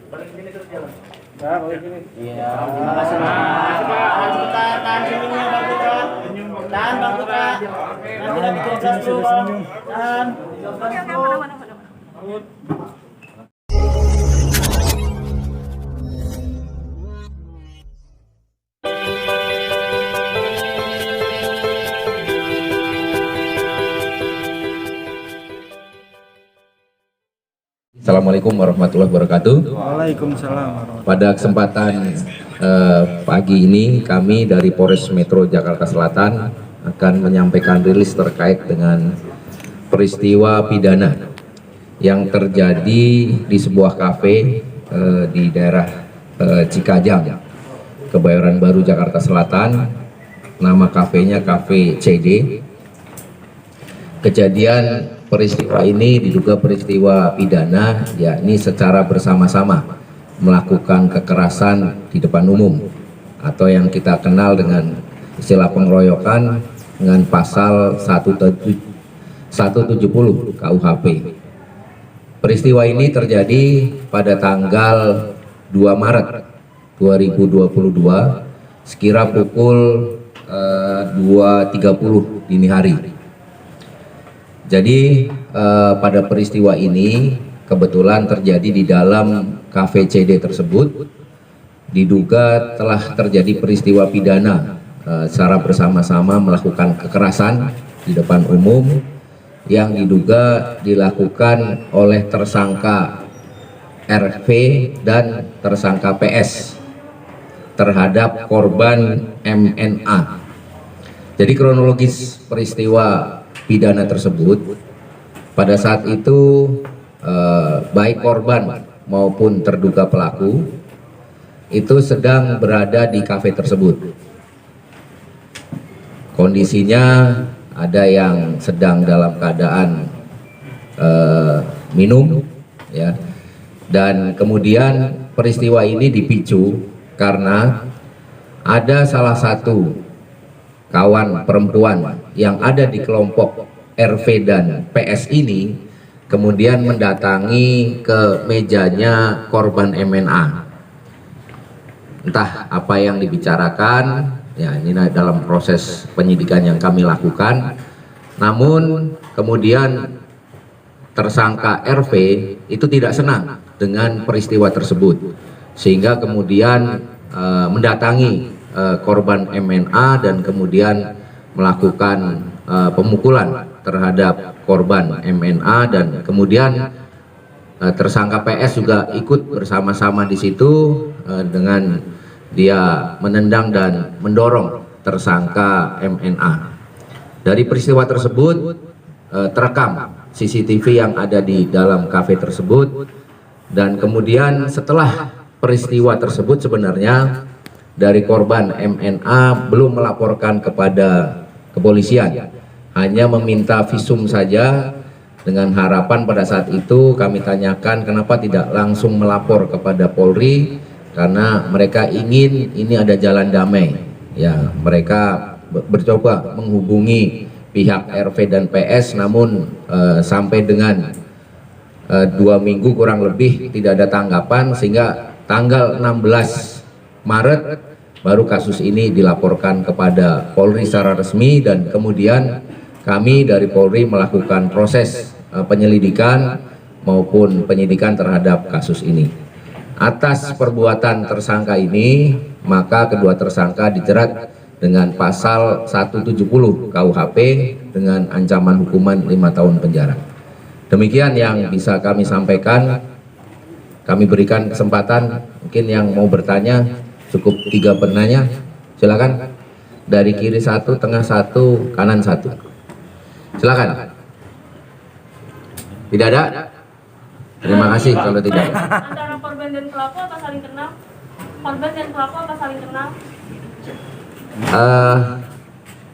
Iya, terima kasih Mas. Tahan sebentar, tahan senyumnya Bang Putra. Tahan Bang Putra. Nanti lagi 12 dulu Bang. Tahan. 12 dulu. Assalamualaikum warahmatullahi wabarakatuh. Waalaikumsalam. Pada kesempatan pagi ini kami dari Polres Metro Jakarta Selatan akan menyampaikan rilis terkait dengan peristiwa pidana yang terjadi di sebuah kafe di daerah Cikajang, Kebayoran Baru, Jakarta Selatan. Nama kafenya Cafe CD. Kejadian peristiwa ini diduga peristiwa pidana, yakni secara bersama-sama melakukan kekerasan di depan umum atau yang kita kenal dengan istilah pengeroyokan dengan pasal 170 KUHP. Peristiwa ini terjadi pada tanggal 2 Maret 2022 sekira pukul 2.30 dini hari. Jadi pada peristiwa ini kebetulan terjadi di dalam kafe CD tersebut, diduga telah terjadi peristiwa pidana secara bersama-sama melakukan kekerasan di depan umum yang diduga dilakukan oleh tersangka RV dan tersangka PS terhadap korban MNA. Jadi kronologis peristiwa pidana tersebut, pada saat itu baik korban maupun terduga pelaku itu sedang berada di kafe tersebut. Kondisinya ada yang sedang dalam keadaan minum, ya, dan kemudian peristiwa ini dipicu karena ada salah satu kawan perempuan yang ada di kelompok RV dan PS ini kemudian mendatangi ke mejanya korban MNA. Entah apa yang dibicarakan, ya ini dalam proses penyidikan yang kami lakukan. Namun kemudian tersangka RV itu tidak senang dengan peristiwa tersebut, sehingga kemudian mendatangi korban MNA dan kemudian melakukan pemukulan terhadap korban MNA, dan kemudian tersangka PS juga ikut bersama-sama di situ dengan dia menendang dan mendorong tersangka MNA. Dari peristiwa tersebut terekam CCTV yang ada di dalam kafe tersebut, dan kemudian setelah peristiwa tersebut sebenarnya dari korban MNA belum melaporkan kepada kepolisian, hanya meminta visum saja, dengan harapan pada saat itu kami tanyakan kenapa tidak langsung melapor kepada Polri, karena mereka ingin ini ada jalan damai. Ya, mereka bercoba menghubungi pihak RV dan PS, namun sampai dengan 2 minggu kurang lebih tidak ada tanggapan, sehingga tanggal 16 Maret baru kasus ini dilaporkan kepada Polri secara resmi, dan kemudian kami dari Polri melakukan proses penyelidikan maupun penyidikan terhadap kasus ini. Atas perbuatan tersangka ini, maka kedua tersangka dijerat dengan pasal 170 KUHP dengan ancaman hukuman 5 tahun penjara. Demikian yang bisa kami sampaikan. Kami berikan kesempatan, mungkin yang mau bertanya cukup 3 penanya, silakan. Dari kiri 1, tengah 1, kanan 1. Silakan. Tidak ada? Terima kasih kalau tidak. Antara korban dan pelaku apa saling kenal? Korban dan pelaku apa saling kenal?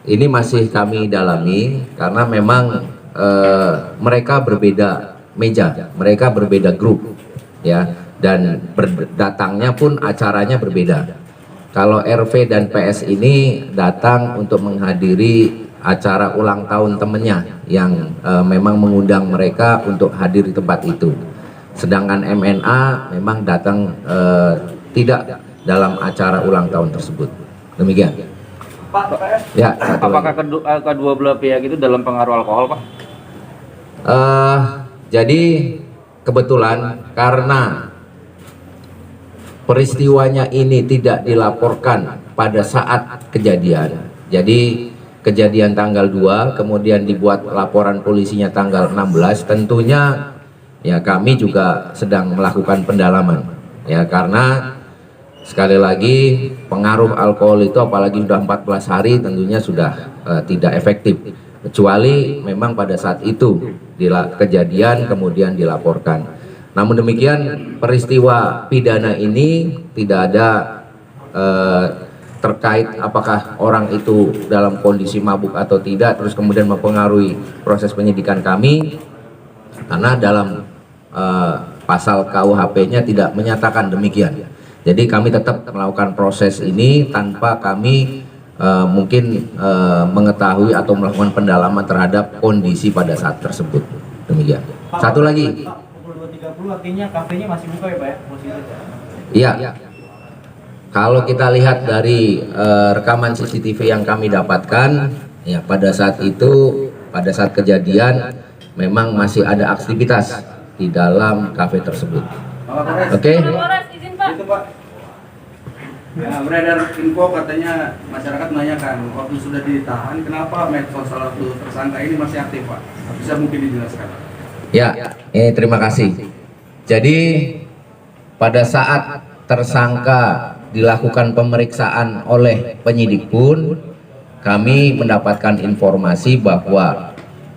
Ini masih kami dalami karena memang mereka berbeda meja, mereka berbeda grup, ya, dan datangnya pun acaranya berbeda. Kalau RV dan PS ini datang untuk menghadiri acara ulang tahun temennya yang memang mengundang mereka untuk hadir di tempat itu. Sedangkan MNA memang datang tidak dalam acara ulang tahun tersebut. Demikian. Ya, satu Apakah lagi. kedua belah pihak itu dalam pengaruh alkohol, Pak? Jadi kebetulan karena peristiwanya ini tidak dilaporkan pada saat kejadian. Jadi kejadian tanggal 2, kemudian dibuat laporan polisinya tanggal 16, tentunya ya kami juga sedang melakukan pendalaman. Ya, karena sekali lagi pengaruh alkohol itu apalagi sudah 14 hari tentunya sudah tidak efektif. Kecuali memang pada saat itu kejadian kemudian dilaporkan. Namun demikian peristiwa pidana ini tidak ada terkait apakah orang itu dalam kondisi mabuk atau tidak terus kemudian mempengaruhi proses penyidikan kami, karena dalam pasal KUHP-nya tidak menyatakan demikian. Jadi kami tetap melakukan proses ini tanpa kami mungkin mengetahui atau melakukan pendalaman terhadap kondisi pada saat tersebut. Demikian. Satu lagi. Pukul 2.30 artinya kafenya masih buka ya Pak ya? Iya. Kalau kita lihat dari rekaman CCTV yang kami dapatkan, ya pada saat itu, pada saat kejadian, memang masih ada aktivitas di dalam kafe tersebut. Oke? Kapolres, izin Pak. Itu Pak. Ya, beredar info katanya masyarakat menanyakan waktu sudah ditahan kenapa medsos salah satu tersangka ini masih aktif Pak? Bisa mungkin dijelaskan? Ya, ini terima kasih. Jadi pada saat tersangka dilakukan pemeriksaan oleh penyidik pun kami mendapatkan informasi bahwa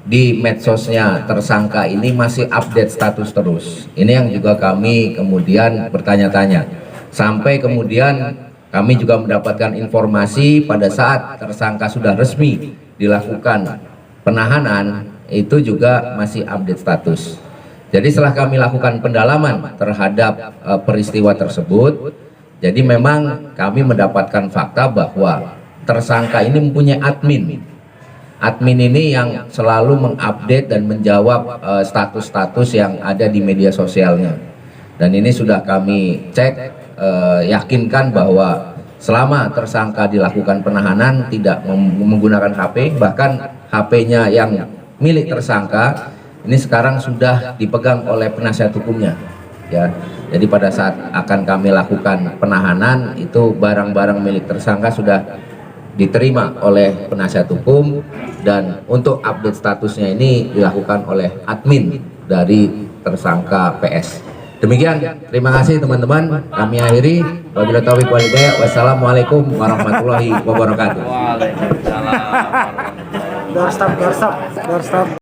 di medsosnya tersangka ini masih update status terus. Ini yang juga kami kemudian bertanya-tanya. Sampai kemudian kami juga mendapatkan informasi pada saat tersangka sudah resmi dilakukan penahanan, itu juga masih update status. Jadi setelah kami lakukan pendalaman terhadap peristiwa tersebut, jadi memang kami mendapatkan fakta bahwa tersangka ini mempunyai admin. Admin ini yang selalu mengupdate dan menjawab status-status yang ada di media sosialnya. Dan ini sudah kami cek, yakinkan bahwa selama tersangka dilakukan penahanan tidak menggunakan HP, bahkan HP-nya yang milik tersangka ini sekarang sudah dipegang oleh penasihat hukumnya. Ya, jadi pada saat akan kami lakukan penahanan itu barang-barang milik tersangka sudah diterima oleh penasihat hukum, dan untuk update statusnya ini dilakukan oleh admin dari tersangka PS. Demikian, terima kasih teman-teman. Kami akhiri. Wabillahi taufiq wal hidayah. Wassalamualaikum warahmatullahi wabarakatuh. Waalaikumsalam. Doorstop.